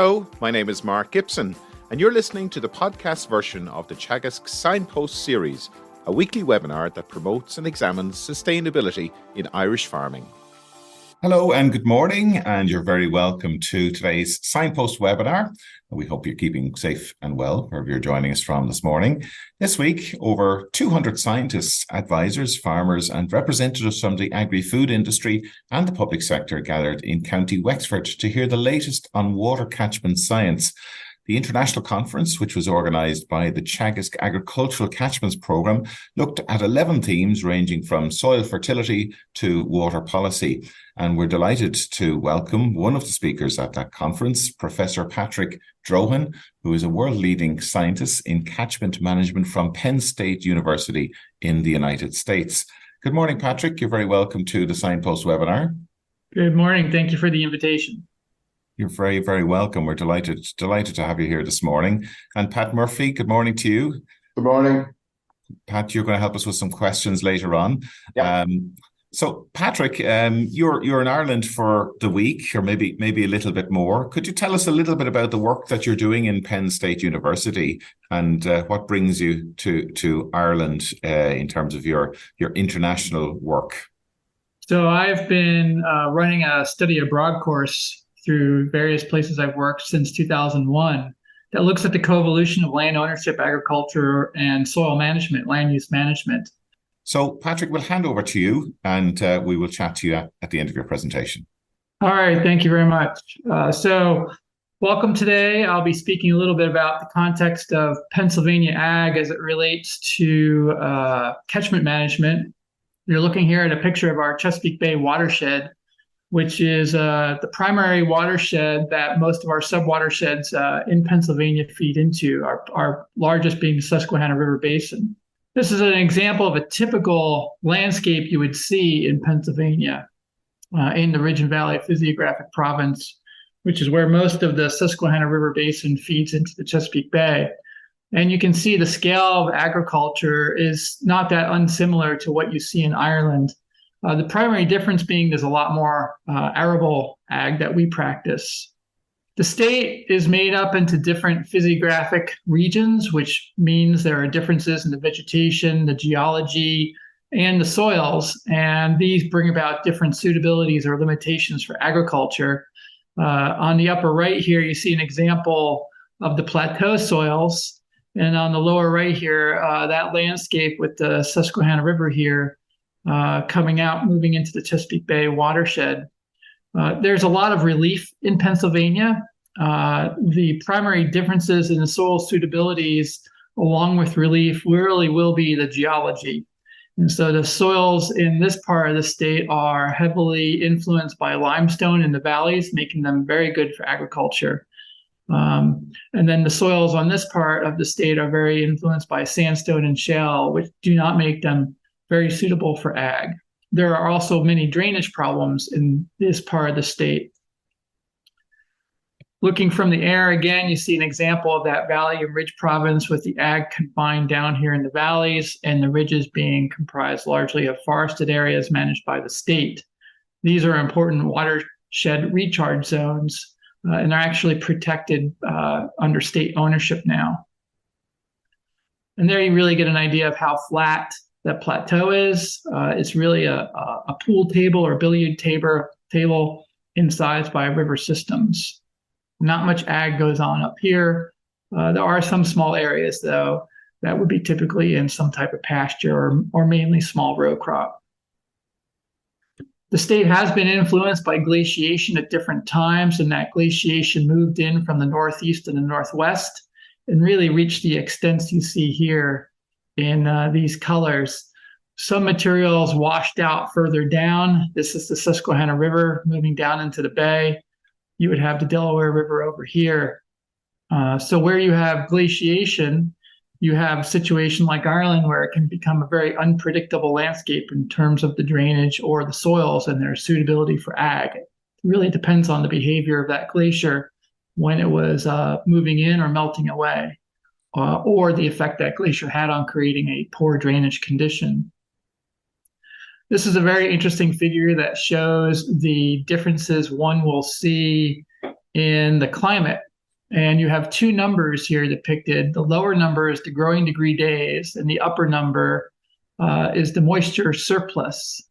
Hello, my name is Mark Gibson, and you're listening to the podcast version of the Teagasc Signpost Series, a weekly webinar that promotes and examines sustainability in Irish farming. Hello and good morning, and you're very welcome to today's Signpost webinar. We hope you're keeping safe and well wherever you're joining us from this morning. This week, over 200 scientists, advisors, farmers and representatives from the agri-food industry and the public sector gathered in County Wexford to hear the latest on water catchment science. The international conference, which was organised by the Teagasc Agricultural Catchments Programme, looked at 11 themes ranging from soil fertility to water policy. And we're delighted to welcome one of the speakers at that conference, Professor Patrick Drohan, who is a world-leading scientist in catchment management from Penn State University in the United States. Good morning, Patrick. You're very welcome to the Signpost webinar. Good morning. Thank you for the invitation. You're very, very welcome. We're delighted to have you here this morning. And Pat Murphy, good morning to you. Good morning. Pat, you're going to help us with some questions later on. Yeah. So Patrick, you're in Ireland for the week, or maybe a little bit more. Could you tell us a little bit about the work that you're doing in Penn State University and what brings you to Ireland in terms of your international work? So I've been running a study abroad course through various places I've worked since 2001 that looks at the coevolution of land ownership, agriculture, and soil management, land use management. So Patrick, we'll hand over to you and we will chat to you at the end of your presentation. All right, thank you very much. So welcome today. I'll be speaking a little bit about the context of Pennsylvania ag as it relates to catchment management. You're looking here at a picture of our Chesapeake Bay watershed, which is the primary watershed that most of our sub-watersheds in Pennsylvania feed into, our largest being the Susquehanna River Basin. This is an example of a typical landscape you would see in Pennsylvania in the Ridge and Valley Physiographic Province, which is where most of the Susquehanna River Basin feeds into the Chesapeake Bay. And you can see the scale of agriculture is not that unsimilar to what you see in Ireland. The primary difference being there's a lot more arable ag that we practice. The state is made up into different physiographic regions, which means there are differences in the vegetation, the geology, and the soils, and these bring about different suitabilities or limitations for agriculture. On the upper right here, you see an example of the plateau soils, and on the lower right here, that landscape with the Susquehanna River here coming out, moving into the Chesapeake Bay watershed. There's a lot of relief in Pennsylvania. The primary differences in the soil suitabilities, along with relief, really will be the geology. And so the soils in this part of the state are heavily influenced by limestone in the valleys, making them very good for agriculture. And then the soils on this part of the state are very influenced by sandstone and shale, which do not make them very suitable for ag. There are also many drainage problems in this part of the state. Looking from the air again, you see an example of that valley and ridge province with the ag confined down here in the valleys and the ridges being comprised largely of forested areas managed by the state. These are important watershed recharge zones and are actually protected under state ownership now. And there you really get an idea of how flat that plateau is. It's really a pool table or billiard table incised by river systems. Not much ag goes on up here. There are some small areas, though, that would be typically in some type of pasture or mainly small row crop. The state has been influenced by glaciation at different times, and that glaciation moved in from the northeast and the northwest and really reached the extents you see here in these colors. Some materials washed out further down. This is the Susquehanna River moving down into the bay. You would have the Delaware River over here. So where you have glaciation, you have a situation like Ireland where it can become a very unpredictable landscape in terms of the drainage or the soils and their suitability for ag. It really depends on the behavior of that glacier when it was moving in or melting away, or the effect that glacier had on creating a poor drainage condition. This is a very interesting figure that shows the differences one will see in the climate And you have two numbers here depicted. The lower number is the growing degree days, and the upper number is the moisture surplus.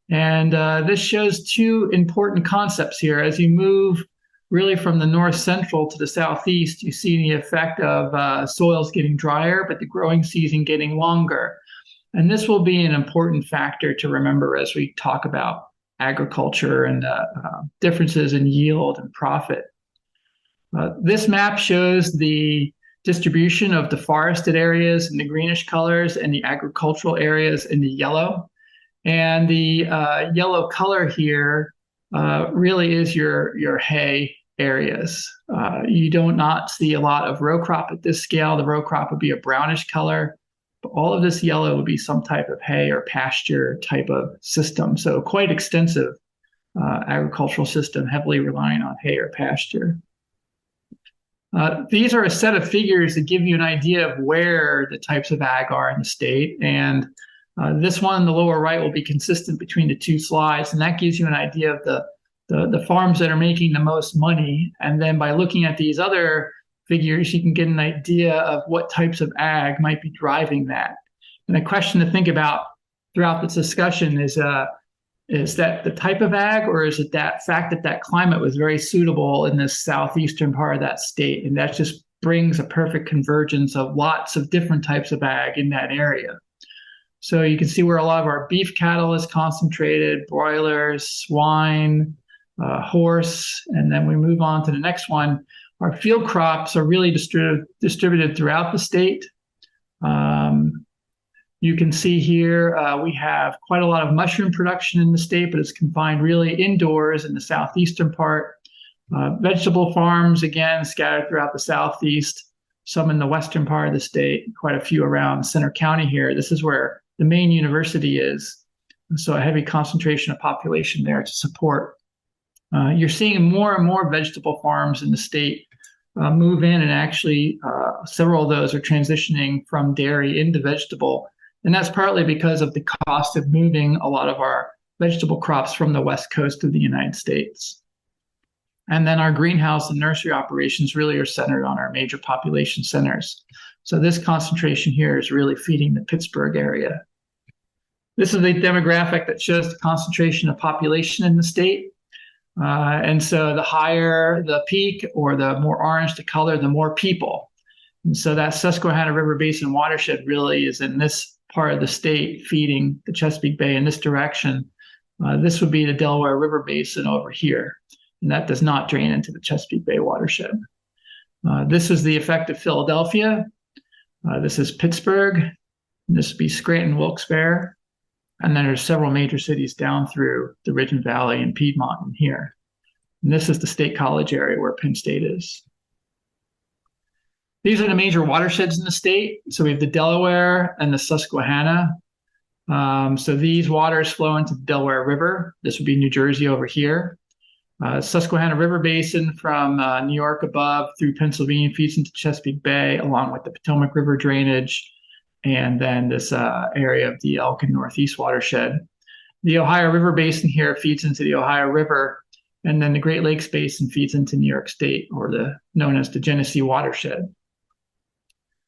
And this shows two important concepts here. As you move really from the north central to the southeast, you see the effect of soils getting drier, but the growing season getting longer. And this will be an important factor to remember as we talk about agriculture and differences in yield and profit. This map shows the distribution of the forested areas in the greenish colors and the agricultural areas in the yellow. And the yellow color here really is your hay areas. You do not see a lot of row crop at this scale. The row crop would be a brownish color, but all of this yellow would be some type of hay or pasture type of system. So quite extensive agricultural system, heavily relying on hay or pasture. These are a set of figures that give you an idea of where the types of ag are in the state. And this one in the lower right will be consistent between the two slides. And that gives you an idea of the farms that are making the most money. And then by looking at these other figures, you can get an idea of what types of ag might be driving that. And a question to think about throughout this discussion is that the type of ag, or is it that fact that that climate was very suitable in this southeastern part of that state? And that just brings a perfect convergence of lots of different types of ag in that area. So you can see where a lot of our beef cattle is concentrated, broilers, swine, horse, and then we move on to the next one. Our field crops are really distributed throughout the state. You can see here we have quite a lot of mushroom production in the state, but it's confined really indoors in the southeastern part. Vegetable farms, again, scattered throughout the southeast, some in the western part of the state, quite a few around Center County here. This is where the main university is, so a heavy concentration of population there to support. You're seeing more and more vegetable farms in the state move in, and actually several of those are transitioning from dairy into vegetable. And that's partly because of the cost of moving a lot of our vegetable crops from the west coast of the United States. And then our greenhouse and nursery operations really are centered on our major population centers. So this concentration here is really feeding the Pittsburgh area. This is a demographic that shows the concentration of population in the state. And so the higher the peak, or the more orange the color, the more people. And so that Susquehanna River Basin watershed really is in this part of the state, feeding the Chesapeake Bay in this direction. This would be the Delaware River Basin over here, and that does not drain into the Chesapeake Bay watershed. This is the effect of Philadelphia. This is Pittsburgh. This would be Scranton, Wilkes-Barre. And then there's several major cities down through the Ridge and Valley and Piedmont in here. And this is the State College area where Penn State is. These are the major watersheds in the state. So we have the Delaware and the Susquehanna. So these waters flow into the Delaware River. This would be New Jersey over here. Susquehanna River Basin from New York above through Pennsylvania feeds into Chesapeake Bay, along with the Potomac River drainage, and then this area of the Elk and Northeast watershed. The Ohio River Basin here feeds into the Ohio River, and then the Great Lakes Basin feeds into New York State, or known as the Genesee watershed.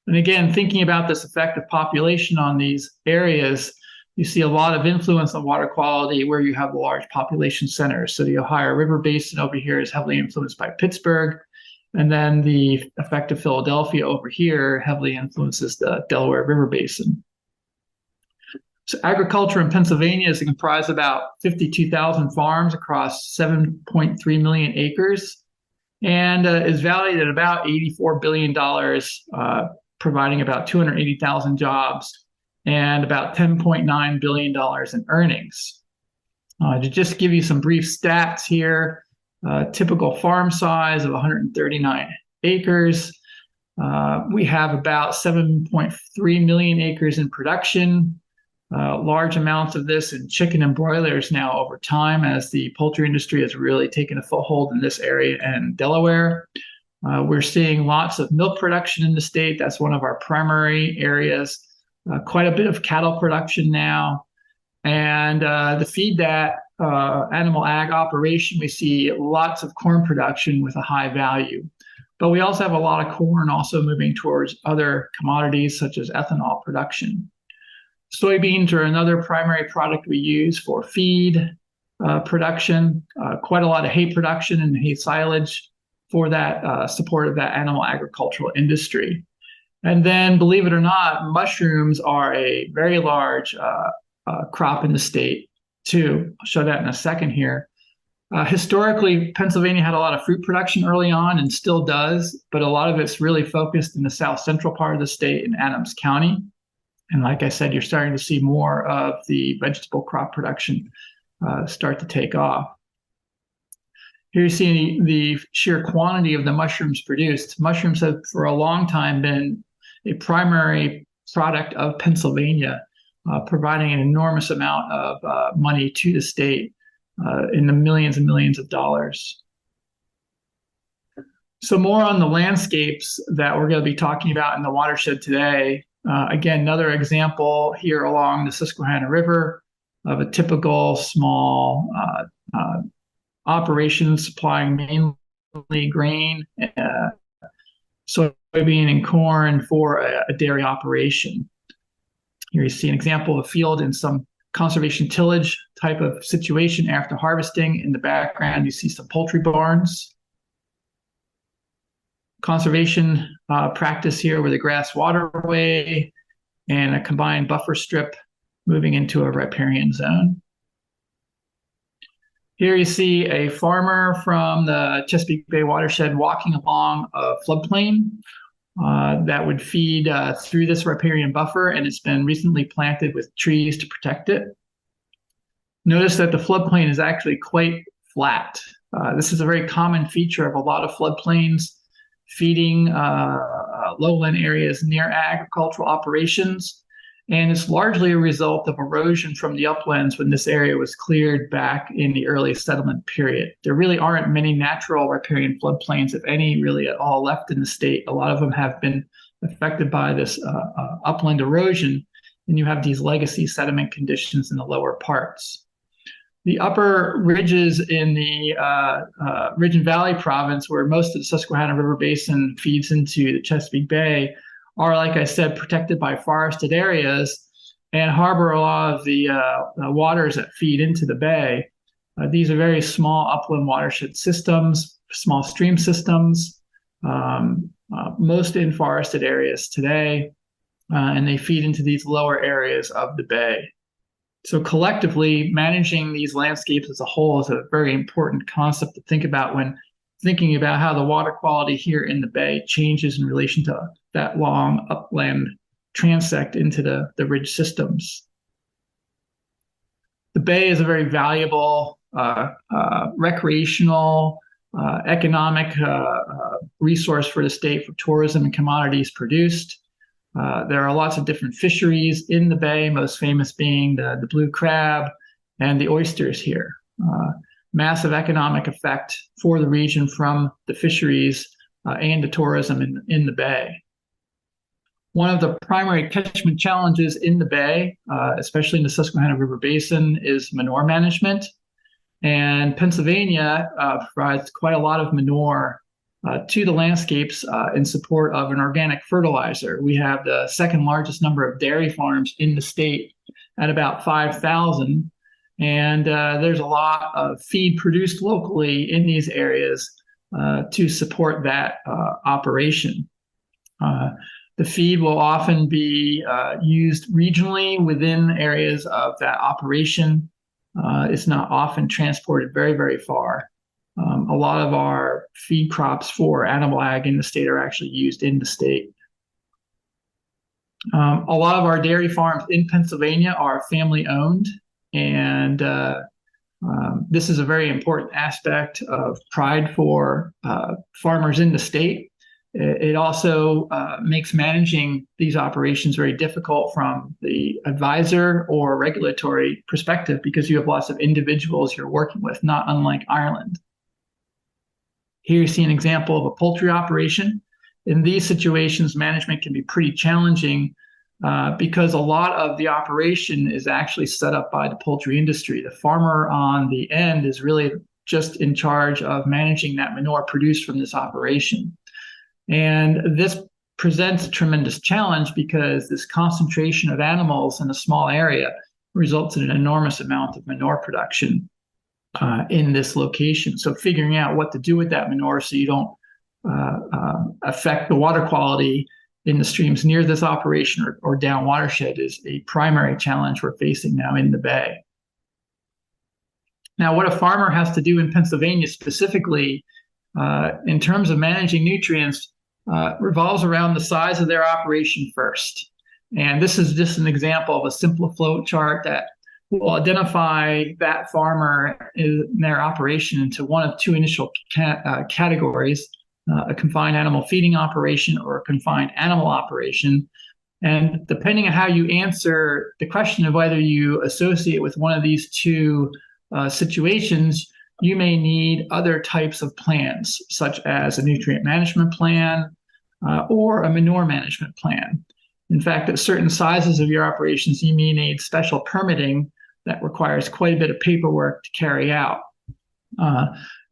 And again, thinking about this effect of population on these areas, you see a lot of influence on water quality where you have large population centers. So the Ohio River Basin over here is heavily influenced by Pittsburgh. And then the effect of Philadelphia over here heavily influences the Delaware River Basin. So agriculture in Pennsylvania is comprised of about 52,000 farms across 7.3 million acres, and is valued at about $84 billion, providing about 280,000 jobs and about $10.9 billion in earnings. To just give you some brief stats here, typical farm size of 139 acres. We have about 7.3 million acres in production, large amounts of this in chicken and broilers now over time, as the poultry industry has really taken a foothold in this area and Delaware. We're seeing lots of milk production in the state. That's one of our primary areas. Quite a bit of cattle production now. And to feed that animal ag operation, we see lots of corn production with a high value. But we also have a lot of corn also moving towards other commodities such as ethanol production. Soybeans are another primary product we use for feed production, quite a lot of hay production and hay silage for that support of that animal agricultural industry. And then, believe it or not, mushrooms are a very large crop in the state too. I'll show that in a second here. Historically, Pennsylvania had a lot of fruit production early on and still does, but a lot of it's really focused in the south central part of the state in Adams County. And like I said, you're starting to see more of the vegetable crop production start to take off. Here you see the sheer quantity of the mushrooms produced. Mushrooms have for a long time been a primary product of Pennsylvania, providing an enormous amount of money to the state in the millions and millions of dollars. So more on the landscapes that we're going to be talking about in the watershed today. Again, another example here along the Susquehanna River of a typical small operation supplying mainly grain, soybean, and corn for a dairy operation. Here you see an example of a field in some conservation tillage type of situation after harvesting. In the background, you see some poultry barns. Conservation practice here with a grass waterway and a combined buffer strip moving into a riparian zone. Here you see a farmer from the Chesapeake Bay watershed walking along a floodplain that would feed through this riparian buffer, and it's been recently planted with trees to protect it. Notice that the floodplain is actually quite flat. This is a very common feature of a lot of floodplains, feeding lowland areas near agricultural operations. And it's largely a result of erosion from the uplands when this area was cleared back in the early settlement period. There really aren't many natural riparian floodplains, if any, really at all left in the state. A lot of them have been affected by this upland erosion, and you have these legacy sediment conditions in the lower parts. The upper ridges in the Ridge and Valley province, where most of the Susquehanna River Basin feeds into the Chesapeake Bay, are, like I said, protected by forested areas and harbor a lot of the waters that feed into the bay. These are very small upland watershed systems, small stream systems, most in forested areas today, and they feed into these lower areas of the bay. So collectively, managing these landscapes as a whole is a very important concept to think about when thinking about how the water quality here in the bay changes in relation to that long upland transect into the ridge systems. The bay is a very valuable recreational, economic resource for the state for tourism and commodities produced. There are lots of different fisheries in the bay, most famous being the blue crab and the oysters here. Massive economic effect for the region from the fisheries and the tourism in the bay. One of the primary catchment challenges in the bay, especially in the Susquehanna River Basin, is manure management. And Pennsylvania provides quite a lot of manure to the landscapes in support of an organic fertilizer. We have the second largest number of dairy farms in the state at about 5,000. And there's a lot of feed produced locally in these areas to support that operation. The feed will often be used regionally within areas of that operation. It's not often transported very, very far. A lot of our feed crops for animal ag in the state are actually used in the state. A lot of our dairy farms in Pennsylvania are family owned, and this is a very important aspect of pride for farmers in the state. It also makes managing these operations very difficult from the advisor or regulatory perspective because you have lots of individuals you're working with, not unlike Ireland. Here you see an example of a poultry operation. In these situations, management can be pretty challenging because a lot of the operation is actually set up by the poultry industry. The farmer on the end is really just in charge of managing that manure produced from this operation. And this presents a tremendous challenge because this concentration of animals in a small area results in an enormous amount of manure production in this location. So figuring out what to do with that manure so you don't affect the water quality in the streams near this operation or down watershed is a primary challenge we're facing now in the bay. Now, what a farmer has to do in Pennsylvania specifically in terms of managing nutrients revolves around the size of their operation first. And this is just an example of a simple flow chart that will identify that farmer in their operation into one of two initial categories, a confined animal feeding operation or a confined animal operation. And depending on how you answer the question of whether you associate with one of these two situations, you may need other types of plans, such as a nutrient management plan or a manure management plan. In fact, at certain sizes of your operations, you may need special permitting that requires quite a bit of paperwork to carry out.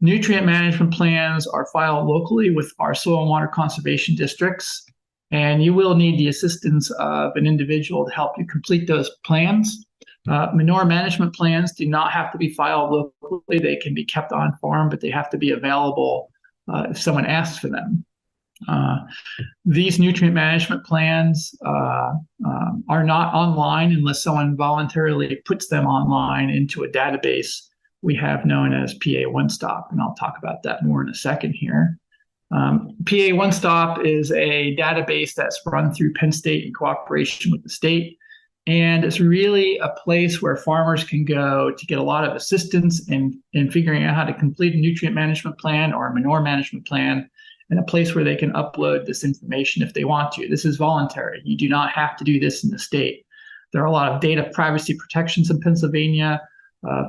Nutrient management plans are filed locally with our soil and water conservation districts, and you will need the assistance of an individual to help you complete those plans. Manure management plans do not have to be filed locally. They can be kept on farm, but they have to be available if someone asks for them. These nutrient management plans are not online unless someone voluntarily puts them online into a database we have known as PA One Stop, and I'll talk about that more in a second here. PA One Stop is a database that's run through Penn State in cooperation with the state, and it's really a place where farmers can go to get a lot of assistance in figuring out how to complete a nutrient management plan or a manure management plan, and a place where they can upload this information if they want to. This is voluntary. You do not have to do this in the state. There are a lot of data privacy protections in Pennsylvania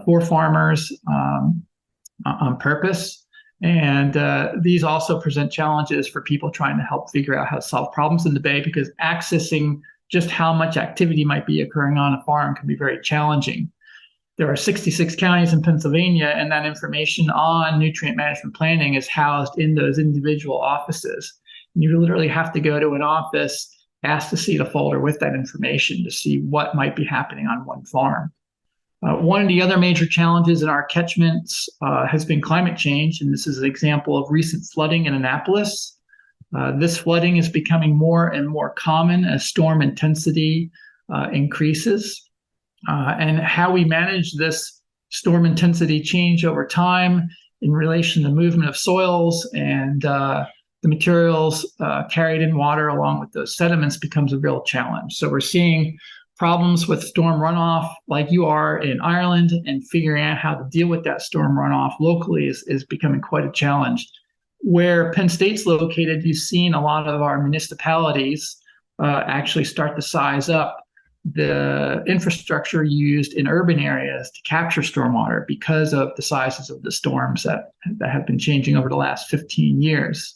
for farmers on purpose. And these also present challenges for people trying to help figure out how to solve problems in the Bay, because accessing just how much activity might be occurring on a farm can be very challenging. There are 66 counties in Pennsylvania, and that information on nutrient management planning is housed in those individual offices. You literally have to go to an office, ask to see the folder with that information to see what might be happening on one farm. One of the other major challenges in our catchments has been climate change, and this is an example of recent flooding in Annapolis. This flooding is becoming more and more common as storm intensity increases. And how we manage this storm intensity change over time in relation to movement of soils and the materials carried in water along with those sediments becomes a real challenge. So we're seeing problems with storm runoff like you are in Ireland, and figuring out how to deal with that storm runoff locally is becoming quite a challenge. Where Penn State's located, you've seen a lot of our municipalities actually start to size up the infrastructure used in urban areas to capture stormwater because of the sizes of the storms that have been changing over the last 15 years.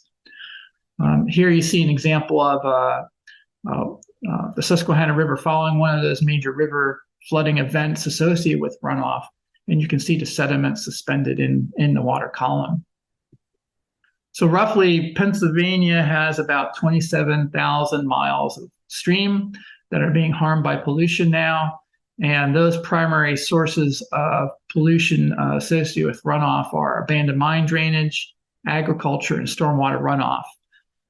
Here you see an example of the Susquehanna River following one of those major river flooding events associated with runoff, and you can see the sediment suspended in the water column. So roughly, Pennsylvania has about 27,000 miles of stream that are being harmed by pollution now. And those primary sources of pollution associated with runoff are abandoned mine drainage, agriculture, and stormwater runoff.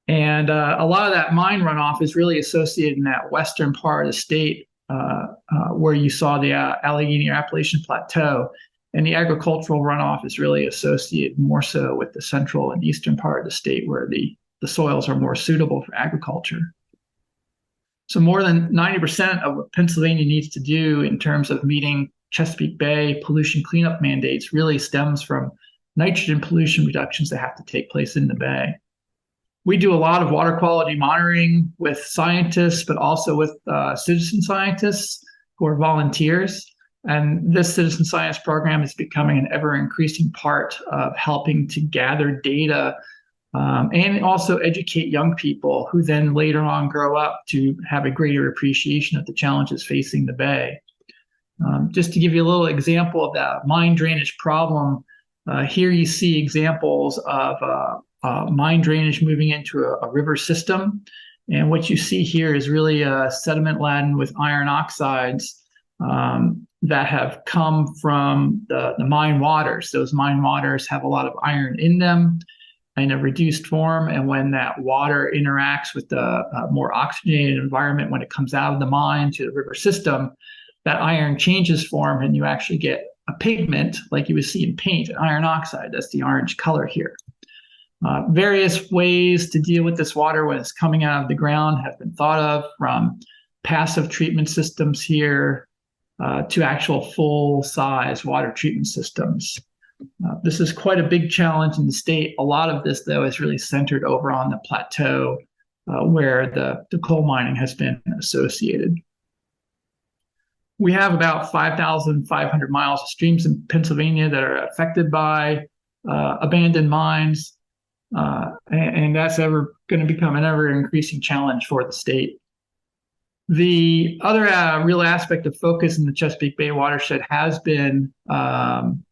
And a lot of that mine runoff is really associated in that western part of the state where you saw the Allegheny or Appalachian Plateau. And the agricultural runoff is really associated more so with the central and eastern part of the state where the soils are more suitable for agriculture. So more than 90% of what Pennsylvania needs to do in terms of meeting Chesapeake Bay pollution cleanup mandates really stems from nitrogen pollution reductions that have to take place in the bay. We do a lot of water quality monitoring with scientists, but also with citizen scientists who are volunteers. And this citizen science program is becoming an ever-increasing part of helping to gather data and also educate young people who then later on grow up to have a greater appreciation of the challenges facing the bay. Just to give you a little example of that mine drainage problem, here you see examples of mine drainage moving into a river system. And what you see here is really sediment laden with iron oxides that have come from the mine waters. Those mine waters have a lot of iron in them in a reduced form. And when that water interacts with the more oxygenated environment, when it comes out of the mine to the river system, that iron changes form and you actually get a pigment like you would see in paint, iron oxide. That's the orange color here. Various ways to deal with this water when it's coming out of the ground have been thought of, from passive treatment systems here to actual full-size water treatment systems. This is quite a big challenge in the state. A lot of this, though, is really centered over on the plateau where the coal mining has been associated. We have about 5,500 miles of streams in Pennsylvania that are affected by abandoned mines, and that's going to become an ever-increasing challenge for the state. The other real aspect of focus in the Chesapeake Bay watershed has been, confined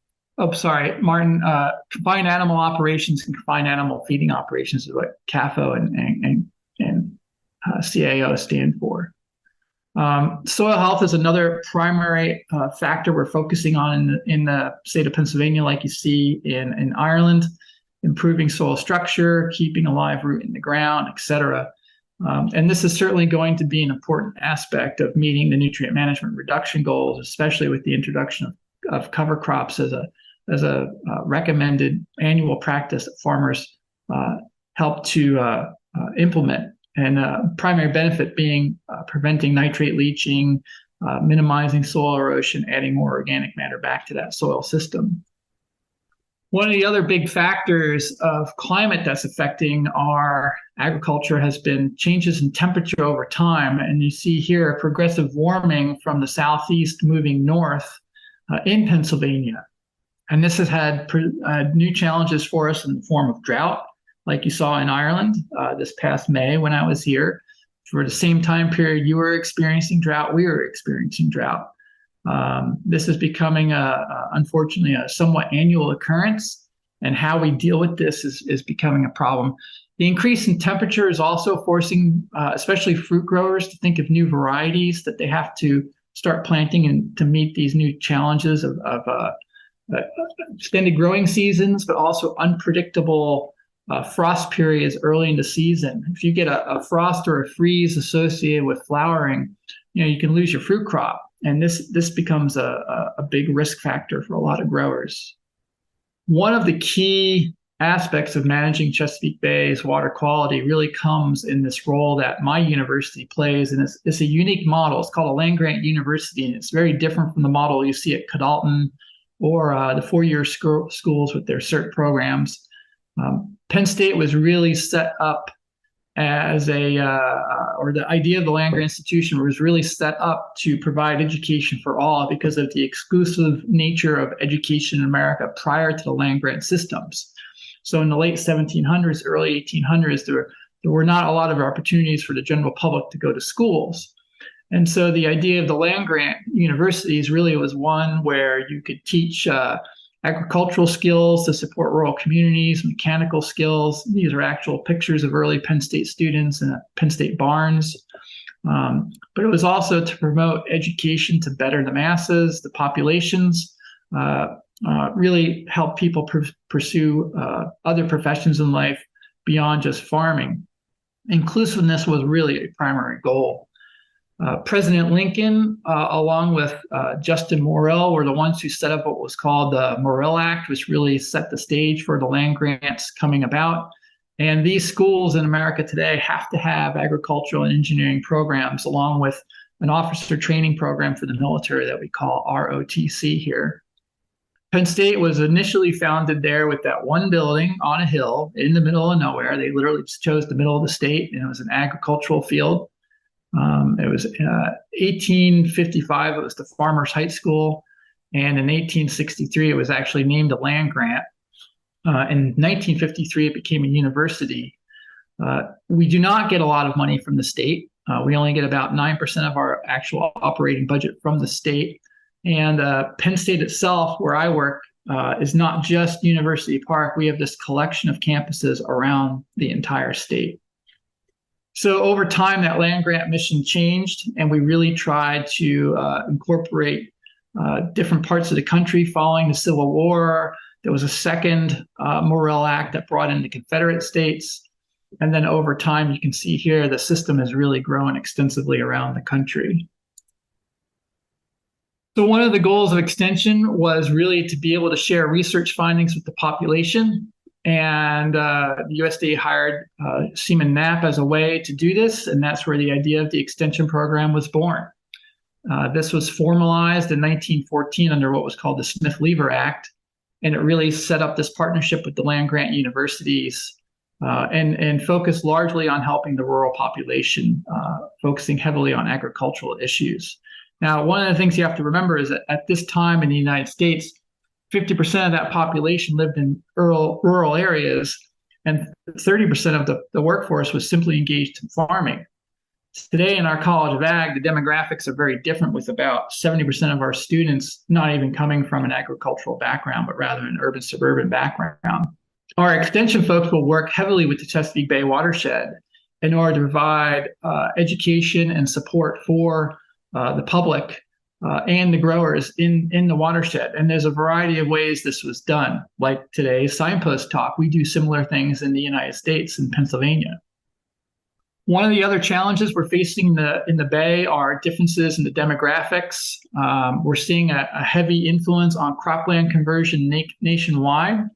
animal operations and confined animal feeding operations is what CAFO and CAO stand for. Soil health is another primary factor we're focusing on in the state of Pennsylvania, like you see in Ireland, improving soil structure, keeping alive root in the ground, et cetera. And this is certainly going to be an important aspect of meeting the nutrient management reduction goals, especially with the introduction of cover crops as a recommended annual practice that farmers help to implement. And primary benefit being preventing nitrate leaching, minimizing soil erosion, adding more organic matter back to that soil system. One of the other big factors of climate that's affecting our agriculture has been changes in temperature over time. And you see here progressive warming from the southeast moving north in Pennsylvania. And this has had new challenges for us in the form of drought, like you saw in Ireland this past May when I was here. For the same time period you were experiencing drought, we were experiencing drought. This is becoming, unfortunately, a somewhat annual occurrence, and how we deal with this is becoming a problem. The increase in temperature is also forcing, especially fruit growers, to think of new varieties that they have to start planting and to meet these new challenges of extended growing seasons, but also unpredictable frost periods early in the season. If you get a frost or a freeze associated with flowering, you can lose your fruit crop. And this becomes a big risk factor for a lot of growers. One of the key aspects of managing Chesapeake Bay's water quality really comes in this role that my university plays. And it's a unique model. It's called a land-grant university, and it's very different from the model you see at Cadalton or the four-year schools with their CERT programs. Penn State was really set up as or the idea of the land-grant institution was really set up to provide education for all because of the exclusive nature of education in America prior to the land-grant systems. So in the late 1700s, early 1800s, there were not a lot of opportunities for the general public to go to schools. And so the idea of the land-grant universities really was one where you could teach agricultural skills to support rural communities, mechanical skills. These are actual pictures of early Penn State students in Penn State barns. But it was also to promote education to better the masses, the populations, really help people pursue other professions in life beyond just farming. Inclusiveness was really a primary goal. President Lincoln, along with Justin Morrill, were the ones who set up what was called the Morrill Act, which really set the stage for the land grants coming about. And these schools in America today have to have agricultural and engineering programs, along with an officer training program for the military that we call ROTC here. Penn State was initially founded there with that one building on a hill in the middle of nowhere. They literally just chose the middle of the state, and it was an agricultural field. It was 1855, it was the Farmers High School, and in 1863, it was actually named a land grant. In 1953, it became a university. We do not get a lot of money from the state. We only get about 9% of our actual operating budget from the state. And Penn State itself, where I work, is not just University Park. We have this collection of campuses around the entire state. So over time, that land grant mission changed, and we really tried to incorporate different parts of the country. Following the Civil War, there was a second Morrill Act that brought in the Confederate states. And then over time, you can see here, the system has really grown extensively around the country. So one of the goals of extension was really to be able to share research findings with the population. And the USDA hired Seaman Knapp as a way to do this. And that's where the idea of the extension program was born. This was formalized in 1914 under what was called the Smith-Lever Act. And it really set up this partnership with the land-grant universities and focused largely on helping the rural population, focusing heavily on agricultural issues. Now, one of the things you have to remember is that at this time in the United States, 50% of that population lived in rural areas, and 30% of the workforce was simply engaged in farming. Today in our College of Ag, the demographics are very different, with about 70% of our students not even coming from an agricultural background, but rather an urban suburban background. Our extension folks will work heavily with the Chesapeake Bay watershed in order to provide education and support for the public and the growers in the watershed. And there's a variety of ways this was done. Like today's Signpost talk, we do similar things in the United States and Pennsylvania. One of the other challenges we're facing in the Bay are differences in the demographics. We're seeing a heavy influence on cropland conversion nationwide,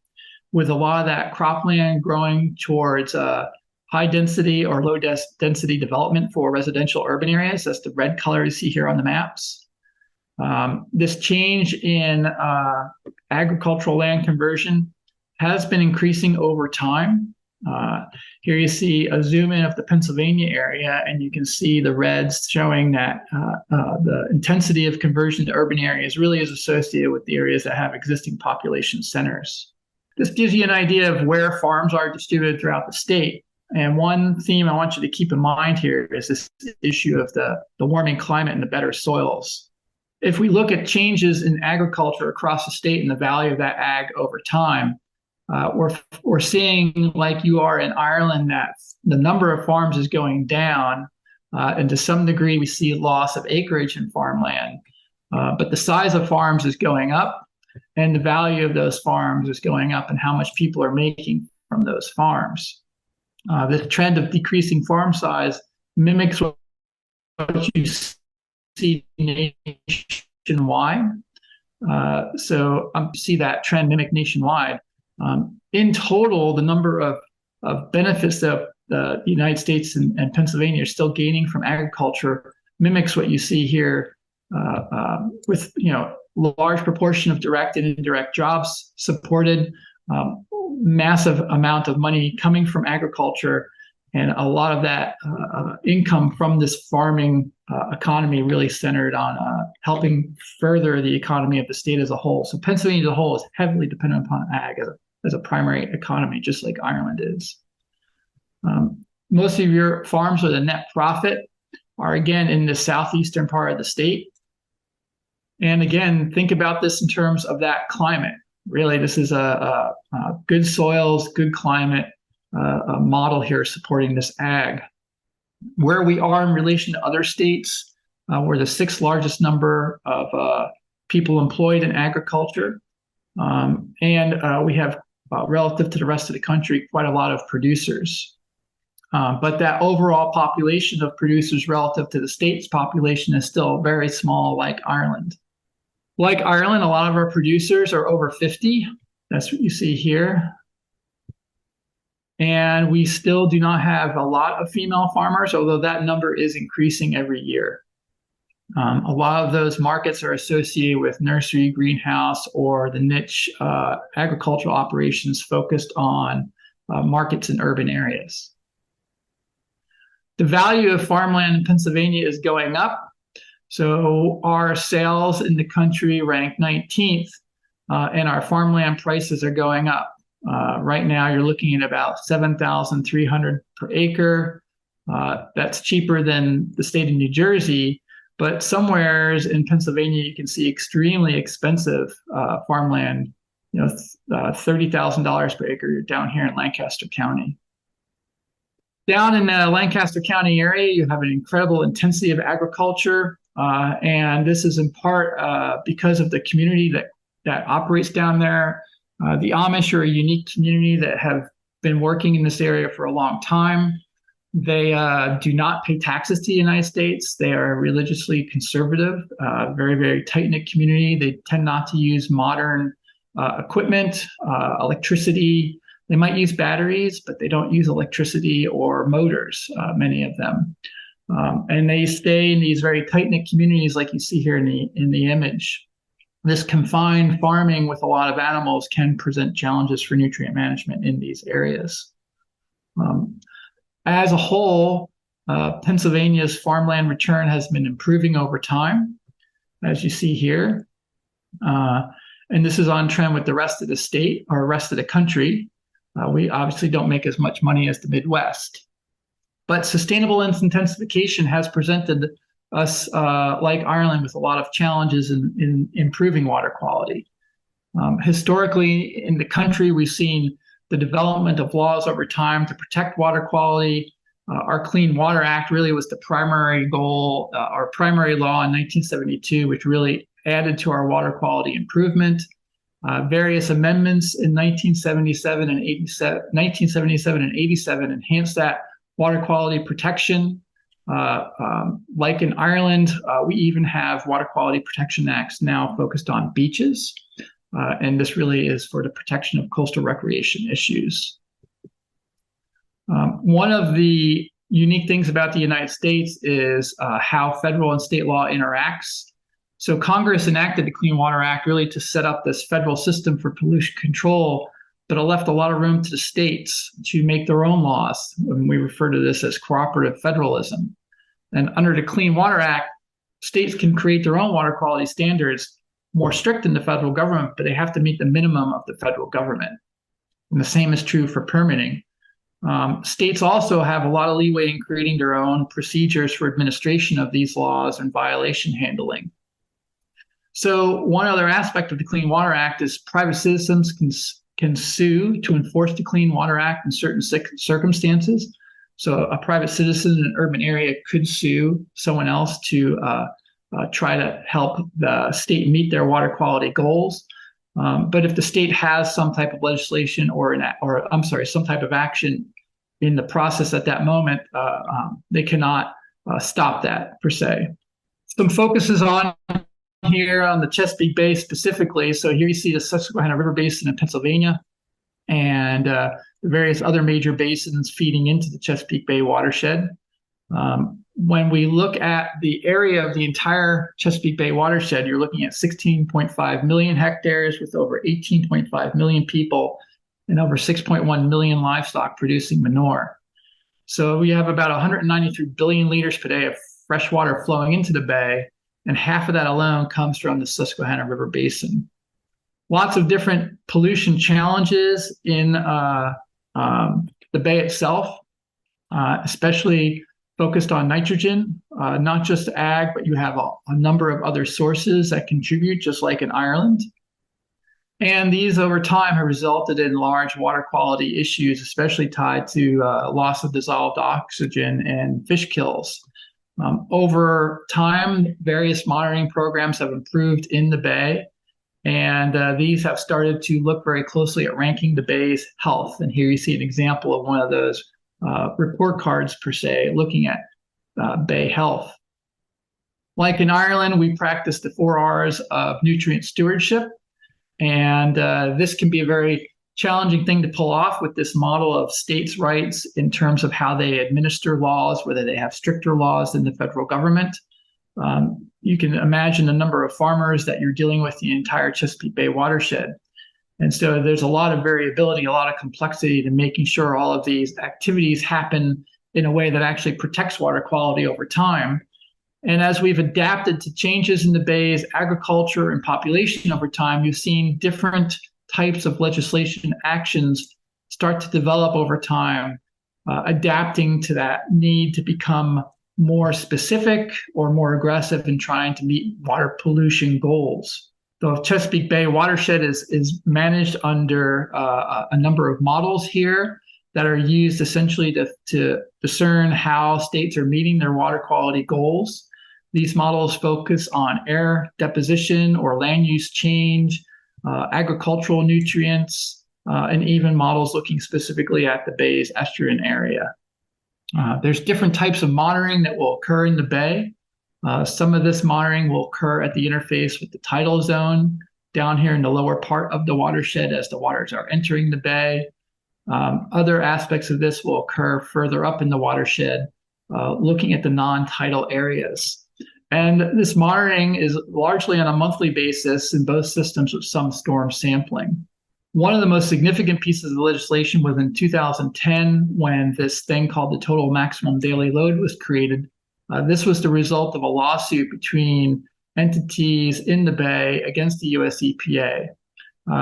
with a lot of that cropland growing towards high density or low density development for residential urban areas. That's the red color you see here on the maps. This change in agricultural land conversion has been increasing over time. Here you see a zoom in of the Pennsylvania area, and you can see the reds showing that the intensity of conversion to urban areas really is associated with the areas that have existing population centers. This gives you an idea of where farms are distributed throughout the state. And one theme I want you to keep in mind here is this issue of the warming climate and the better soils. If we look at changes in agriculture across the state and the value of that ag over time, we're seeing, like you are in Ireland, that the number of farms is going down, and to some degree we see loss of acreage in farmland, but the size of farms is going up, and the value of those farms is going up, and how much people are making from those farms. The trend of decreasing farm size mimics what you see nationwide. So see that trend mimic nationwide. In total, the number of benefits that the United States and Pennsylvania are still gaining from agriculture mimics what you see here, with large proportion of direct and indirect jobs supported, massive amount of money coming from agriculture, and a lot of that income from this farming economy really centered on helping further the economy of the state as a whole. So Pennsylvania as a whole is heavily dependent upon ag as a primary economy, just like Ireland is. Most of your farms with a net profit are, again, in the southeastern part of the state. And again, think about this in terms of that climate. Really, this is a good soils, good climate a model here supporting this ag. Where we are in relation to other states, we're the sixth largest number of people employed in agriculture. And we have, relative to the rest of the country, quite a lot of producers. But that overall population of producers relative to the state's population is still very small, like Ireland. Like Ireland, a lot of our producers are over 50. That's what you see here. And we still do not have a lot of female farmers, although that number is increasing every year. A lot of those markets are associated with nursery, greenhouse, or the niche agricultural operations focused on markets in urban areas. The value of farmland in Pennsylvania is going up. So our sales in the country rank 19th, and our farmland prices are going up. Right now, you're looking at about $7,300 per acre. That's cheaper than the state of New Jersey, but somewheres in Pennsylvania, you can see extremely expensive farmland $30,000 per acre down here in Lancaster County. Down in the Lancaster County area, you have an incredible intensity of agriculture, and this is in part because of the community that operates down there. The Amish are a unique community that have been working in this area for a long time. They do not pay taxes to the United States. They are religiously conservative, very, very tight-knit community. They tend not to use modern equipment, electricity. They might use batteries, but they don't use electricity or motors, many of them. And they stay in these very tight-knit communities like you see here in the image. This confined farming with a lot of animals can present challenges for nutrient management in these areas. As a whole, Pennsylvania's farmland return has been improving over time, as you see here. And this is on trend with the rest of the state or rest of the country. We obviously don't make as much money as the Midwest. But sustainable intensification has presented us, like Ireland, with a lot of challenges in improving water quality. Historically, in the country, we've seen the development of laws over time to protect water quality. Our Clean Water Act really was the primary goal, our primary law in 1972, which really added to our water quality improvement. Various amendments in 1977 and 87 enhanced that water quality protection. Like in Ireland, we even have water quality protection acts now focused on beaches. And this really is for the protection of coastal recreation issues. One of the unique things about the United States is how federal and state law interacts. So Congress enacted the Clean Water Act really to set up this federal system for pollution control, but it left a lot of room to the states to make their own laws. And we refer to this as cooperative federalism. And under the Clean Water Act, states can create their own water quality standards more strict than the federal government, but they have to meet the minimum of the federal government. And the same is true for permitting. States also have a lot of leeway in creating their own procedures for administration of these laws and violation handling. So one other aspect of the Clean Water Act is private citizens can sue to enforce the Clean Water Act in certain circumstances. So a private citizen in an urban area could sue someone else to try to help the state meet their water quality goals. But if the state has some type of legislation some type of action in the process at that moment, they cannot stop that per se. Some focuses on here on the Chesapeake Bay specifically. So here you see the Susquehanna River Basin in Pennsylvania and the various other major basins feeding into the Chesapeake Bay watershed. When we look at the area of the entire Chesapeake Bay watershed, you're looking at 16.5 million hectares with over 18.5 million people and over 6.1 million livestock producing manure. So we have about 193 billion liters per day of fresh water flowing into the bay, and half of that alone comes from the Susquehanna River Basin. Lots of different pollution challenges in the bay itself, especially focused on nitrogen, not just ag, but you have a number of other sources that contribute, just like in Ireland. And these over time have resulted in large water quality issues, especially tied to loss of dissolved oxygen and fish kills. Over time, various monitoring programs have improved in the bay, and these have started to look very closely at ranking the bay's health. And here you see an example of one of those report cards per se, looking at bay health. Like in Ireland, we practice the 4 R's of nutrient stewardship, and this can be a very challenging thing to pull off with this model of states' rights in terms of how they administer laws, whether they have stricter laws than the federal government. You can imagine the number of farmers that you're dealing with the entire Chesapeake Bay watershed. And so there's a lot of variability, a lot of complexity to making sure all of these activities happen in a way that actually protects water quality over time. And as we've adapted to changes in the bay's agriculture and population over time, you've seen different types of legislation actions start to develop over time, adapting to that need to become more specific or more aggressive in trying to meet water pollution goals. The Chesapeake Bay watershed is managed under a number of models here that are used essentially to discern how states are meeting their water quality goals. These models focus on air deposition or land use change, agricultural nutrients, and even models looking specifically at the bay's estuarine area. There's different types of monitoring that will occur in the bay. Some of this monitoring will occur at the interface with the tidal zone down here in the lower part of the watershed as the waters are entering the bay. Other aspects of this will occur further up in the watershed, looking at the non-tidal areas. And this monitoring is largely on a monthly basis in both systems with some storm sampling. One of the most significant pieces of legislation was in 2010 when this thing called the total maximum daily load was created. This was the result of a lawsuit between entities in the bay against the US EPA.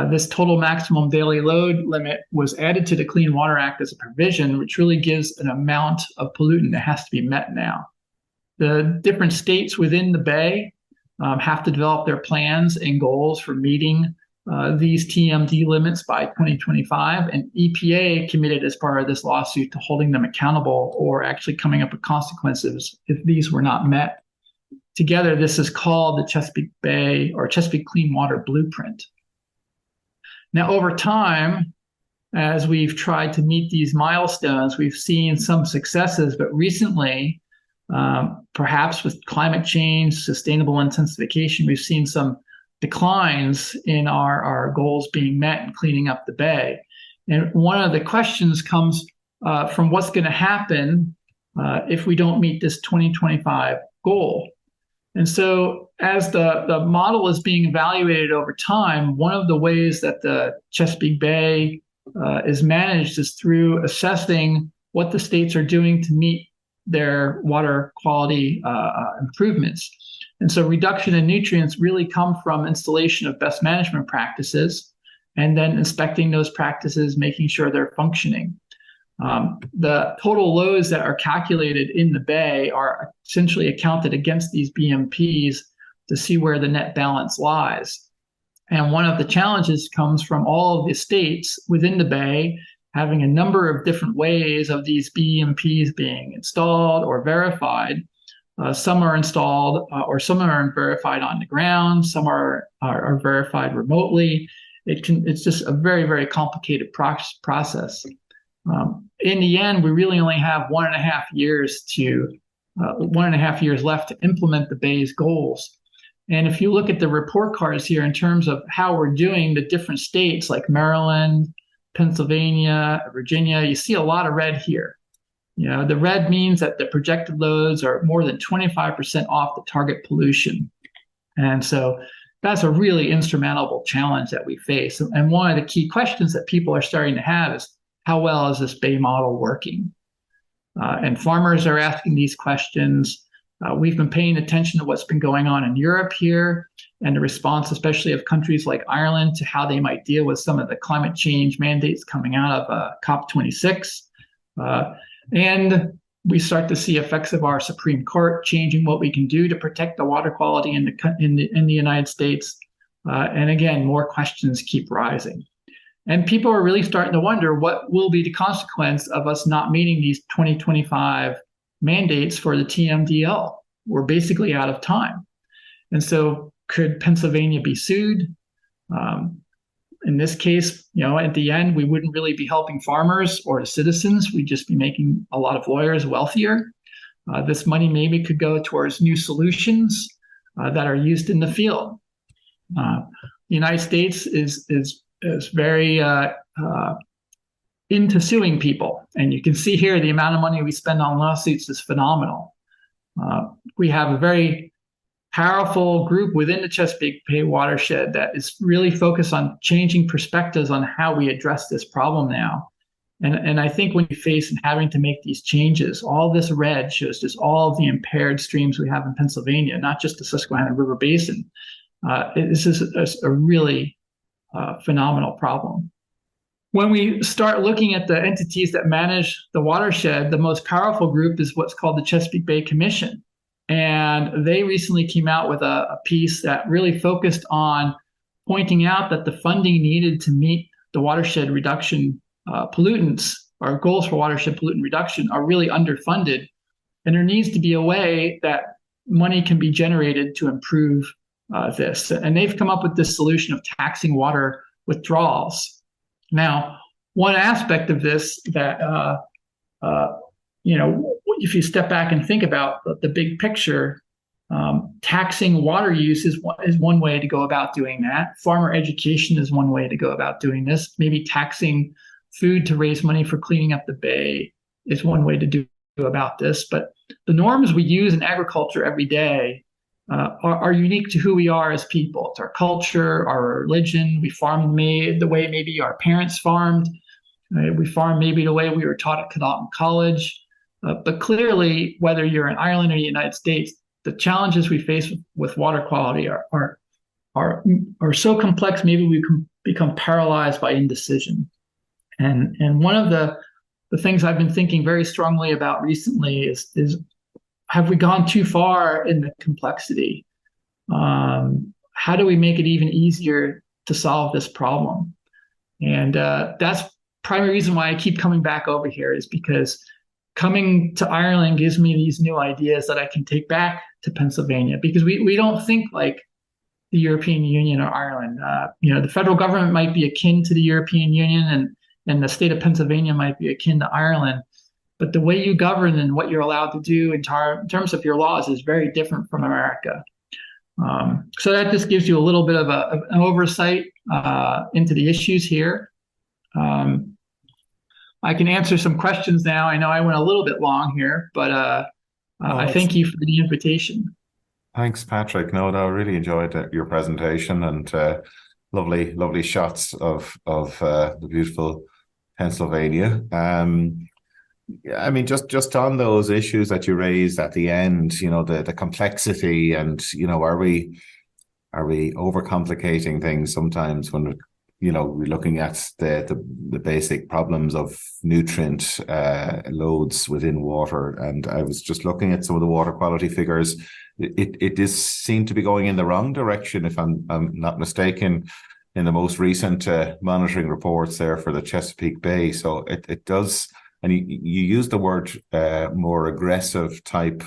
This total maximum daily load limit was added to the Clean Water Act as a provision, which really gives an amount of pollutant that has to be met now. The different states within the bay have to develop their plans and goals for meeting these TMD limits by 2025, and EPA committed as part of this lawsuit to holding them accountable or actually coming up with consequences if these were not met. Together, this is called the Chesapeake Bay or Chesapeake Clean Water Blueprint. Now, over time, as we've tried to meet these milestones, we've seen some successes, but recently, perhaps with climate change, sustainable intensification, we've seen some declines in our goals being met and cleaning up the bay. And one of the questions comes from what's going to happen if we don't meet this 2025 goal. And so as the model is being evaluated over time, one of the ways that the Chesapeake Bay is managed is through assessing what the states are doing to meet their water quality improvements. And so reduction in nutrients really come from installation of best management practices and then inspecting those practices, making sure they're functioning. The total loads that are calculated in the bay are essentially accounted against these BMPs to see where the net balance lies. And one of the challenges comes from all of the states within the bay having a number of different ways of these BMPs being installed or verified. Some are installed or some are verified on the ground, some are verified remotely. It's just a very, very complicated process. In the end, we really only have 1.5 years left to implement the Bay's goals. And if you look at the report cards here in terms of how we're doing, the different states like Maryland, Pennsylvania, Virginia, you see a lot of red here. You know, the red means that the projected loads are more than 25% off the target pollution. And so that's a really insurmountable challenge that we face. And one of the key questions that people are starting to have is, how well is this Bay model working? And farmers are asking these questions. We've been paying attention to what's been going on in Europe here and the response, especially of countries like Ireland, to how they might deal with some of the climate change mandates coming out of COP26. And we start to see effects of our Supreme Court changing what we can do to protect the water quality in the United States. And again, more questions keep rising. And people are really starting to wonder what will be the consequence of us not meeting these 2025 mandates for the TMDL. We're basically out of time. And so could Pennsylvania be sued? In this case, you know, at the end, we wouldn't really be helping farmers or the citizens. We'd just be making a lot of lawyers wealthier. This money maybe could go towards new solutions that are used in the field. The United States is very into suing people. And you can see here the amount of money we spend on lawsuits is phenomenal. We have a very powerful group within the Chesapeake Bay watershed that is really focused on changing perspectives on how we address this problem now. And I think when you face and having to make these changes, all this red shows just all of the impaired streams we have in Pennsylvania, not just the Susquehanna River Basin. This is a really phenomenal problem. When we start looking at the entities that manage the watershed, the most powerful group is what's called the Chesapeake Bay Commission. And they recently came out with a piece that really focused on pointing out that the funding needed to meet the watershed reduction pollutants, our goals for watershed pollutant reduction, are really underfunded. And there needs to be a way that money can be generated to improve this. And they've come up with this solution of taxing water withdrawals. Now, one aspect of this that, if you step back and think about the big picture, taxing water use is one way to go about doing that. Farmer education is one way to go about doing this. Maybe taxing food to raise money for cleaning up the bay is one way to do about this. But the norms we use in agriculture every day are unique to who we are as people. It's our culture, our religion. We farm the way maybe our parents farmed. We farm maybe the way we were taught at Cadalton College. But clearly, whether you're in Ireland or the United States, the challenges we face with water quality are so complex, maybe we can become paralyzed by indecision. And one of the things I've been thinking very strongly about recently is have we gone too far in the complexity? How do we make it even easier to solve this problem? And that's primary reason why I keep coming back over here, is because coming to Ireland gives me these new ideas that I can take back to Pennsylvania, because we don't think like the European Union or Ireland. The federal government might be akin to the European Union, and the state of Pennsylvania might be akin to Ireland. But the way you govern and what you're allowed to do in terms of your laws is very different from America. So that just gives you a little bit of an oversight into the issues here. I can answer some questions now. I know I went a little bit long here, but I thank you for the invitation. Thanks, Patrick. No, I really enjoyed your presentation, and lovely shots of the beautiful Pennsylvania. I mean, just on those issues that you raised at the end, the complexity, and are we overcomplicating things sometimes when we're looking at the basic problems of nutrient loads within water. And I was just looking at some of the water quality figures. It does seem to be going in the wrong direction, if I'm not mistaken, in the most recent monitoring reports there for the Chesapeake Bay. So it does, and you use the word more aggressive type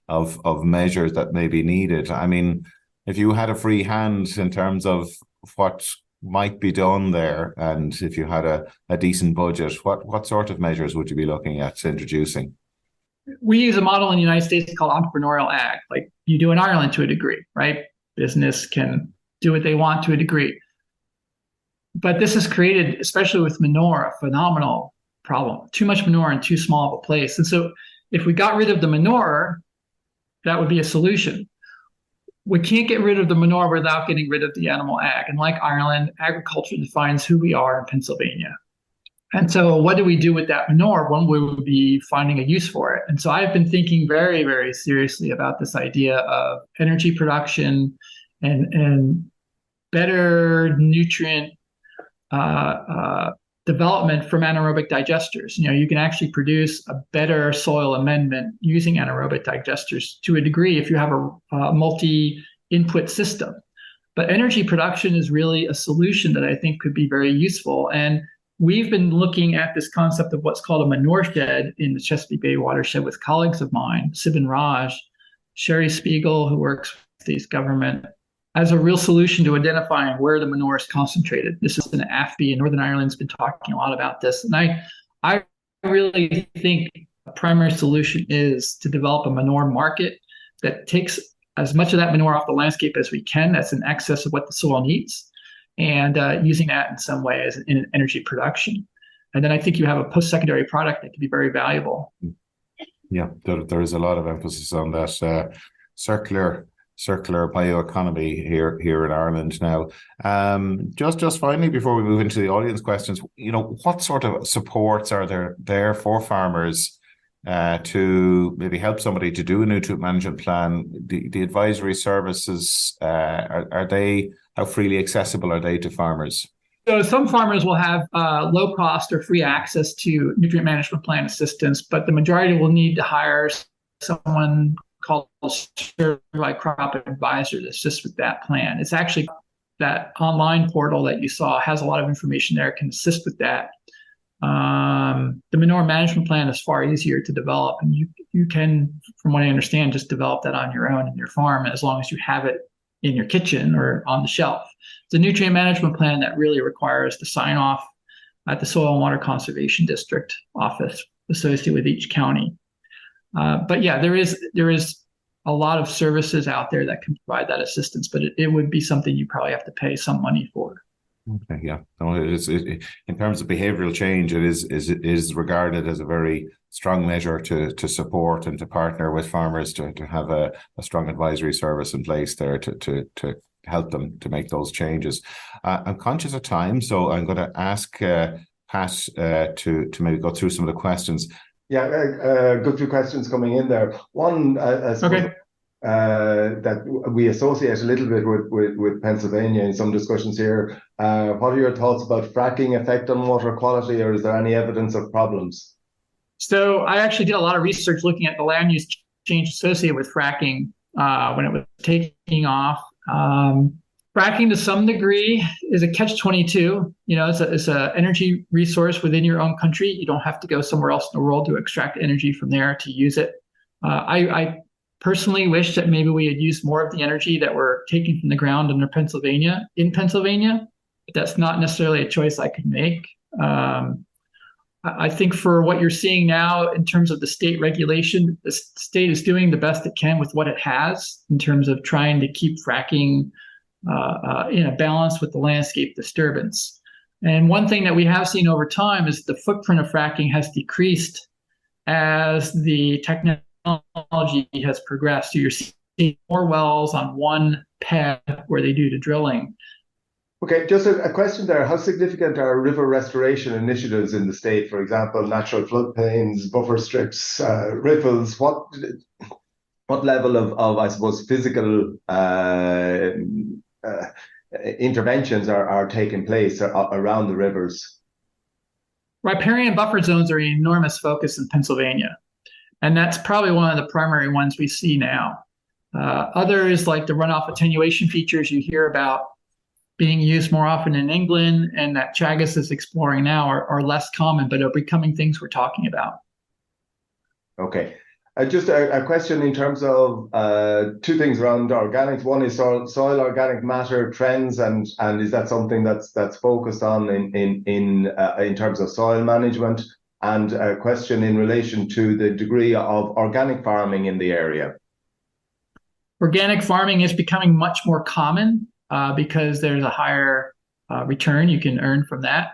of measures that may be needed. I mean, if you had a free hand in terms of what might be done there, and if you had a decent budget, what sort of measures would you be looking at introducing? We use a model in the United States called entrepreneurial ag, like you do in Ireland to a degree, right? Business can do what they want to a degree. But this has created, especially with manure, a phenomenal problem. Too much manure in too small of a place. And so if we got rid of the manure, that would be a solution. We can't get rid of the manure without getting rid of the animal ag. And like Ireland, agriculture defines who we are in Pennsylvania. And so what do we do with that manure? One, we would be finding a use for it. And so I've been thinking very, very seriously about this idea of energy production and better nutrient development from anaerobic digesters. You can actually produce a better soil amendment using anaerobic digesters to a degree if you have a multi-input system. But energy production is really a solution that I think could be very useful. And we've been looking at this concept of what's called a manure shed in the Chesapeake Bay watershed with colleagues of mine, Sibin Raj, Sherry Spiegel, who works with the government, as a real solution to identifying where the manure is concentrated. This is an AFB, and Northern Ireland's been talking a lot about this. And I really think a primary solution is to develop a manure market that takes as much of that manure off the landscape as we can, that's in excess of what the soil needs, and using that in some way as in energy production. And then I think you have a post-secondary product that can be very valuable. Yeah, there is a lot of emphasis on that circular bioeconomy here in Ireland now. Just finally, before we move into the audience questions, what sort of supports are there for farmers to maybe help somebody to do a nutrient management plan? The advisory services, are they, how freely accessible are they to farmers? So some farmers will have low cost or free access to nutrient management plan assistance, but the majority will need to hire someone called a certified crop advisor to assist with that plan. It's actually that online portal that you saw has a lot of information there, can assist with that. The manure management plan is far easier to develop, and you can, from what I understand, just develop that on your own in your farm as long as you have it in your kitchen or on the shelf. It's a nutrient management plan that really requires the sign off at the Soil and Water Conservation District office associated with each county. But yeah, there is a lot of services out there that can provide that assistance, but it would be something you probably have to pay some money for. Okay, yeah. No, in terms of behavioral change, it is regarded as a very strong measure to support and to partner with farmers to have a strong advisory service in place there to help them to make those changes. I'm conscious of time, so I'm going to ask Pat to maybe go through some of the questions. Yeah, good few questions coming in there. One, I suppose, Okay. That we associate a little bit with Pennsylvania in some discussions here. What are your thoughts about fracking effect on water quality, or is there any evidence of problems? So I actually did a lot of research looking at the land use change associated with fracking when it was taking off. Fracking to some degree is a catch-22. It's a energy resource within your own country. You don't have to go somewhere else in the world to extract energy from there to use it. I personally wish that maybe we had used more of the energy that we're taking from the ground in Pennsylvania, but that's not necessarily a choice I could make. I think for what you're seeing now in terms of the state regulation, the state is doing the best it can with what it has in terms of trying to keep fracking in a balance with the landscape disturbance. And one thing that we have seen over time is the footprint of fracking has decreased as the technology has progressed. So you're seeing more wells on one pad where they do the drilling. Okay, just a question there. How significant are river restoration initiatives in the state? For example, natural floodplains, buffer strips, riffles. What level of I suppose, physical interventions are taking place around the rivers? Riparian buffer zones are an enormous focus in Pennsylvania, and that's probably one of the primary ones we see now. Others, like the runoff attenuation features you hear about being used more often in England and that Teagasc is exploring now, are less common, but are becoming things we're talking about. Okay. Just a question in terms of two things around organics. One is soil organic matter trends, and is that something that's focused on in terms of soil management? And a question in relation to the degree of organic farming in the area. Organic farming is becoming much more common because there's a higher return you can earn from that.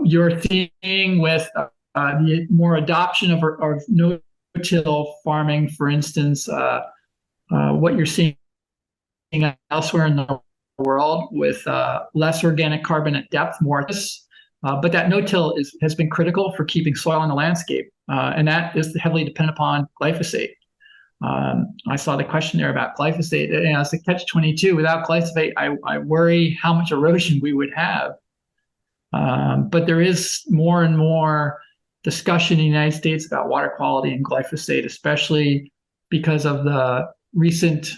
You're seeing with the more adoption of no-till farming, for instance, what you're seeing elsewhere in the world with less organic carbon at depth, more. But that no-till has been critical for keeping soil in the landscape, and that is heavily dependent upon glyphosate. I saw the question there about glyphosate. It's a catch-22. Without glyphosate, I worry how much erosion we would have. But there is more and more discussion in the United States about water quality and glyphosate, especially because of the recent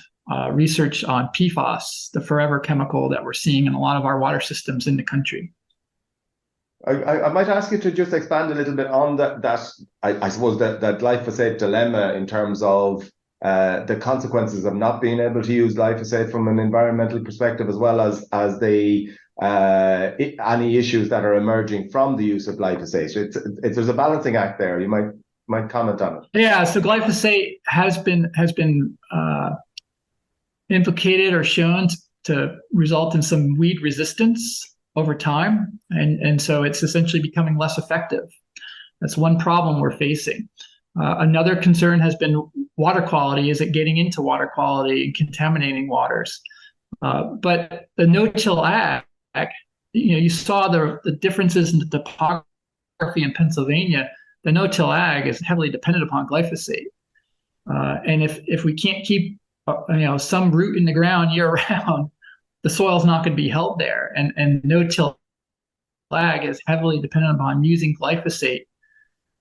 research on PFAS, the forever chemical that we're seeing in a lot of our water systems in the country. I might ask you to just expand a little bit on that I suppose that glyphosate dilemma in terms of the consequences of not being able to use glyphosate from an environmental perspective, as well as the any issues that are emerging from the use of glyphosate. There's a balancing act there. You might comment on it. Yeah, so glyphosate has been implicated or shown to result in some weed resistance over time, and so it's essentially becoming less effective. That's one problem we're facing. Another concern has been water quality. Is it getting into water quality and contaminating waters? But the no-till ag, you saw the differences in the topography in Pennsylvania. The no-till ag is heavily dependent upon glyphosate, and if we can't keep some root in the ground year round, the soil's not going to be held there, and no-till ag is heavily dependent upon using glyphosate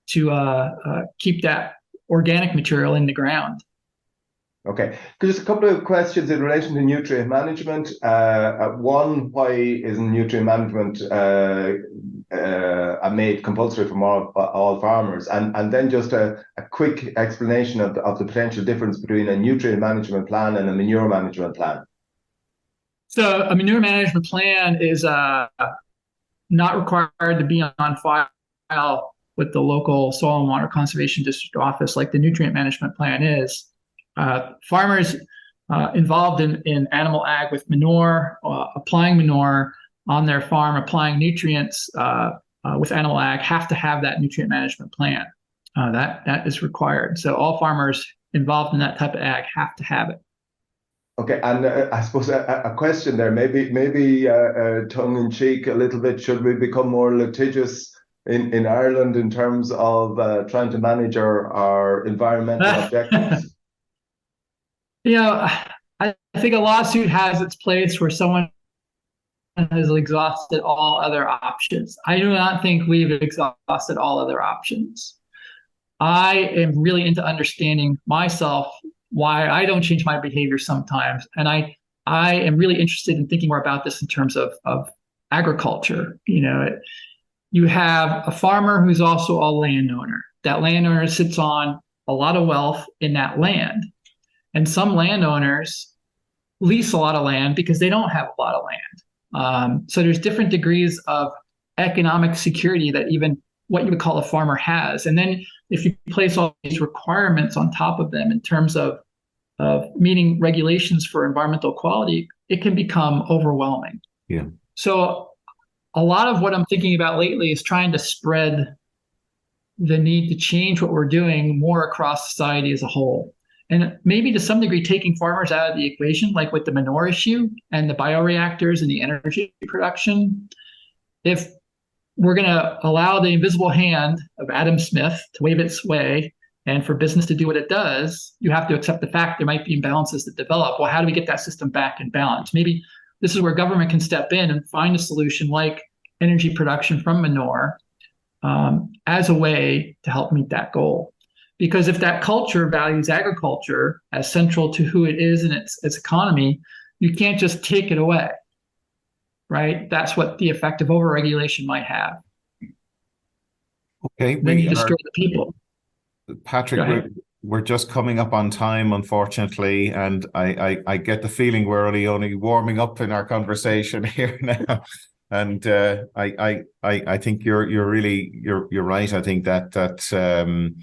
to keep that organic material in the ground. Okay, just a couple of questions in relation to nutrient management. One, why isn't nutrient management made compulsory from all farmers? And then just a quick explanation of the potential difference between a nutrient management plan and a manure management plan. So a manure management plan is not required to be on file with the local soil and water conservation district office like the nutrient management plan is. Farmers involved in animal ag with manure, applying manure on their farm, applying nutrients with animal ag have to have that nutrient management plan. That is required. So all farmers involved in that type of ag have to have it. Okay, and I suppose a question there, maybe tongue in cheek a little bit. Should we become more litigious in Ireland in terms of trying to manage our environmental objectives? I think a lawsuit has its place where someone has exhausted all other options. I do not think we've exhausted all other options. I am really into understanding myself, why I don't change my behavior sometimes. And I am really interested in thinking more about this in terms of agriculture. You have a farmer who's also a landowner. That landowner sits on a lot of wealth in that land. And some landowners lease a lot of land because they don't have a lot of land. So there's different degrees of economic security that even what you would call a farmer has. And then if you place all these requirements on top of them in terms of meeting regulations for environmental quality, it can become overwhelming. Yeah. So a lot of what I'm thinking about lately is trying to spread the need to change what we're doing more across society as a whole. And maybe to some degree, taking farmers out of the equation, like with the manure issue and the bioreactors and the energy production. If we're going to allow the invisible hand of Adam Smith to wave its way and for business to do what it does, you have to accept the fact there might be imbalances that develop. Well, how do we get that system back in balance? Maybe this is where government can step in and find a solution like energy production from manure as a way to help meet that goal. Because if that culture values agriculture as central to who it is and its economy, you can't just take it away, right? That's what the effect of overregulation might have. Okay. Then you destroy the people. Patrick, we're just coming up on time, unfortunately, and I get the feeling we're only warming up in our conversation here now. And I think you're right. I think that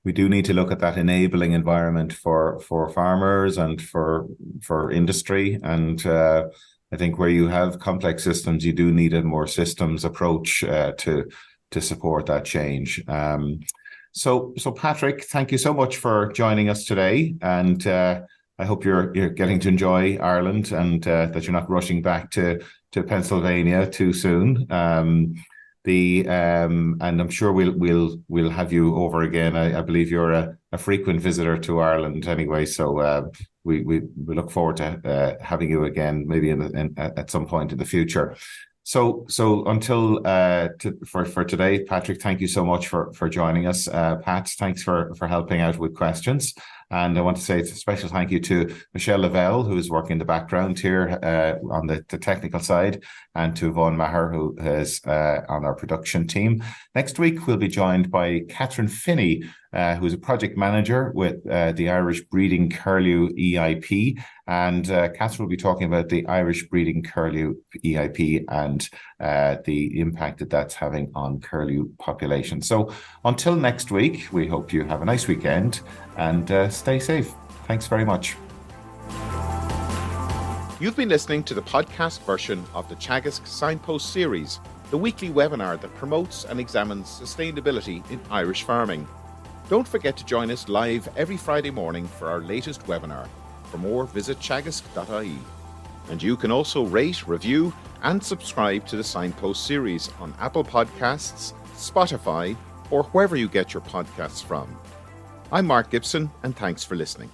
we do need to look at that enabling environment for farmers and for industry. And I think where you have complex systems, you do need a more systems approach to support that change. So Patrick, thank you so much for joining us today. And I hope you're getting to enjoy Ireland and that you're not rushing back to Pennsylvania too soon. And I'm sure we'll have you over again. I believe you're a frequent visitor to Ireland anyway, so we look forward to having you again, maybe at some point in the future. So until for today, Patrick, thank you so much for joining us. Pat, thanks for helping out with questions. And I want to say a special thank you to Michelle Lavelle, who is working in the background here on the technical side, and to Vaughan Maher, who is on our production team. Next week, we'll be joined by Catherine Finney, who is a project manager with the Irish Breeding Curlew EIP. And Catherine will be talking about the Irish Breeding Curlew EIP and the impact that's having on curlew population. So until next week, we hope you have a nice weekend and stay safe. Thanks very much. You've been listening to the podcast version of the Teagasc Signpost Series, the weekly webinar that promotes and examines sustainability in Irish farming. Don't forget to join us live every Friday morning for our latest webinar. For more, visit teagasc.ie. And you can also rate, review, and subscribe to the Signpost Series on Apple Podcasts, Spotify, or wherever you get your podcasts from. I'm Mark Gibson, and thanks for listening.